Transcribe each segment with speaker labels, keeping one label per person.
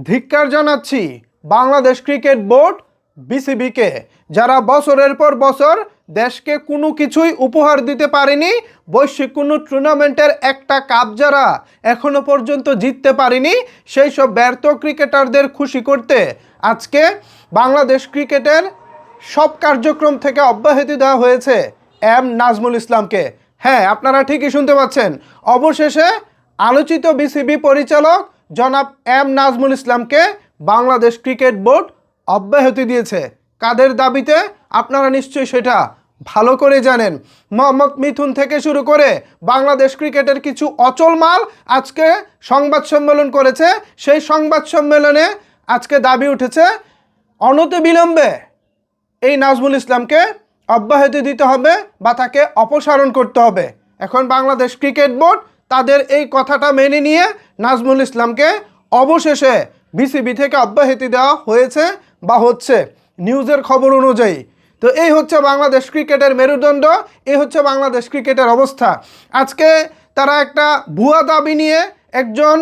Speaker 1: ধিক্কার জানাচ্ছি Bangladesh cricket board বিসিবিকে, যারা বছরের পর বছর দেশকে কোনো কিছুই উপহার দিতে পারেনি, বৈশ্বিক কোনো টুর্নামেন্টের একটা কাপ যারা এখনো পর্যন্ত জিততে পারেনি, সেই সব ব্যর্থ ক্রিকেটারদের খুশি করতে আজকে বাংলাদেশ ক্রিকেটের সব কার্যক্রম থেকে অব্যাহতি দেওয়া হয়েছে এম নাজমুল ইসলামকে। হ্যাঁ, আপনারা ঠিকই শুনতে পাচ্ছেন, অবশেষে আলোচিত বিসিবি পরিচালক জনাব এম নাজমুল ইসলামকে বাংলাদেশ ক্রিকেট বোর্ড অব্যাহতি দিয়েছে। কাদের দাবিতে? আপনারা নিশ্চয়ই সেটা ভালো করে জানেন। মোহাম্মদ মিথুন থেকে শুরু করে বাংলাদেশ ক্রিকেটের কিছু অচল মাল আজকে সংবাদ সম্মেলন করেছে। সেই সংবাদ সম্মেলনে আজকে দাবি উঠেছে অনতিবিলম্বে এই নাজমুল ইসলামকে অব্যাহতি দিতে হবে বা তাকে অপসারণ করতে হবে। এখন বাংলাদেশ ক্রিকেট বোর্ড তাদের এই কথাটা মেনে নিয়ে নাজমুল ইসলামকে অবশেষে বিসিবি থেকে অব্যাহতি দেওয়া হয়েছে বা হচ্ছে, নিউজের খবর অনুযায়ী। তো এই হচ্ছে বাংলাদেশ ক্রিকেটের মেরুদণ্ড, এই হচ্ছে বাংলাদেশ ক্রিকেটের অবস্থা। আজকে তারা একটা ভুয়া দাবি নিয়ে একজন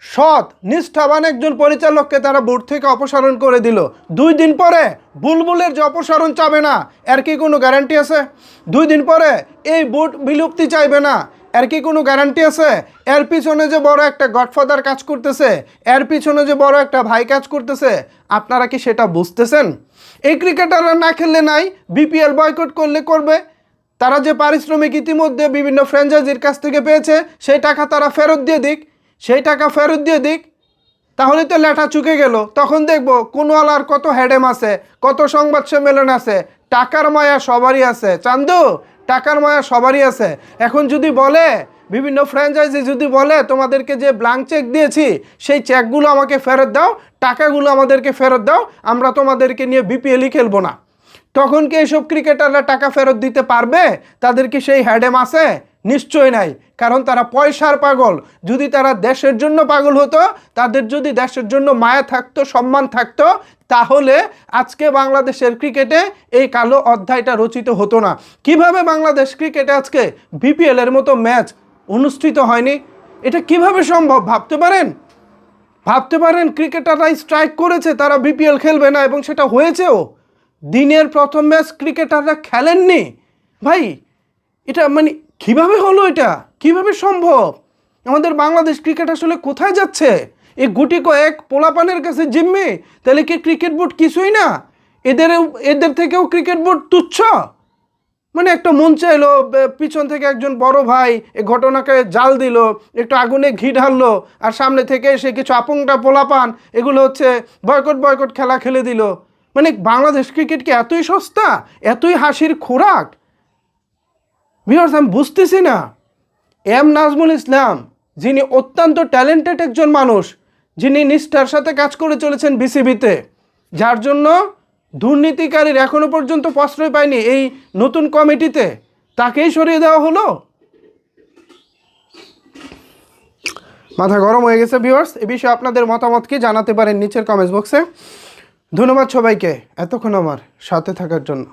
Speaker 1: সৎ নিষ্ঠাবান একজন পরিচালককে তারা বোর্ড থেকে অপসারণ করে দিল। 2 দিন পরে বুলবুলের যে অপসারণ চাবে না, এর কি কোনো গ্যারান্টি আছে? 2 দিন পরে এই বোর্ড বিলুপ্তি চাইবে না, এর কি কোনো গ্যারান্টি আছে? এর পিছনে যে বড় একটা গডফাদার কাজ করতেছে, এর পিছনে যে বড় একটা ভাই কাজ করতেছে, আপনারা কি সেটা বুঝতেছেন? এই ক্রিকেটাররা না খেললে নাই, বিপিএল বয়কট করলে করবে। তারা যে পারিশ্রমিক ইতিমধ্যে বিভিন্ন ফ্র্যাঞ্চাইজির কাছ থেকে পেয়েছে, সেই টাকা তারা ফেরত দিয়ে দিক, সেই টাকা ফেরত দিয়ে দিক, তাহলে তো লেঠা চুকে গেল। তখন দেখবো কোনওয়ালার কত হেডেম আছে, কত সংবাদ সম্মেলন আছে। টাকার মায়া সবারই আছে চান্দু, টাকার মায়া সবারই আছে। এখন যদি বলে বিভিন্ন ফ্র্যাঞ্চাইজি যদি বলে তোমাদেরকে যে ব্ল্যাঙ্ক চেক দিয়েছি সেই চেকগুলো আমাকে ফেরত দাও, টাকাগুলো আমাদেরকে ফেরত দাও, আমরা তোমাদেরকে নিয়ে বিপিএলই খেলবো না, তখন কি এইসব ক্রিকেটাররা টাকা ফেরত দিতে পারবে? তাদের কি সেই হ্যাডেম আছে? নিশ্চয় নাই, কারণ তারা পয়সার পাগল। যদি তারা দেশের জন্য পাগল হতো, তাদের যদি দেশের জন্য মায়া থাকতো, সম্মান থাকতো, তাহলে আজকে বাংলাদেশের ক্রিকেটে এই কালো অধ্যায়টা রচিত হতো না। কিভাবে বাংলাদেশ ক্রিকেটে আজকে বিপিএল এর মতো ম্যাচ অনুষ্ঠিত হয়নি? এটা কিভাবে সম্ভব ভাবতে পারেন? ভাবতে পারেন ক্রিকেটাররা স্ট্রাইক করেছে, তারা বিপিএল খেলবে না, এবং সেটা হয়েছেও। দিনের প্রথম ম্যাচ ক্রিকেটাররা খেলেননি। ভাই, এটা মানে কিভাবে হলো? এটা কিভাবে সম্ভব? আমাদের বাংলাদেশ ক্রিকেট আসলে কোথায় যাচ্ছে? এই গুটি কয়েক পোলাপানের কাছে জিম্মি, তাহলে কি ক্রিকেট বোর্ড কিছুই না? এদের থেকেও ক্রিকেট বোর্ড তুচ্ছ? মানে একটা মন চাইলো, পিছন থেকে একজন বড় ভাই এই ঘটনাকে জাল দিল, একটু আগুনে ঘি ঢাললো, আর সামনে থেকে এসে কিছু আপংটা পোলাপান এগুলো হচ্ছে বয়কট খেলা খেলে দিল। মানে বাংলাদেশ ক্রিকেট কি এতই সস্তা, এতই হাসির খোরাক? ভিউয়ার্স, আমি বুঝতেছি না। এম নাজমুল ইসলাম, যিনি অত্যন্ত ট্যালেন্টেড একজন মানুষ, যিনি নিষ্ঠার সাথে কাজ করে চলেছেন বিসিবিতে, যার জন্য দুর্নীতিকারীর এখনো পর্যন্ত প্রশ্রয় পায়নি এই নতুন কমিটিতে, তাকেই সরিয়ে দেওয়া হলো। মাথা গরম হয়ে গেছে ভিউয়ার্স। এ বিষয়ে আপনাদের মতামত কি জানাতে পারেন নিচের কমেন্টস বক্সে। ধন্যবাদ সবাইকে এতক্ষণ আমার সাথে থাকার জন্য।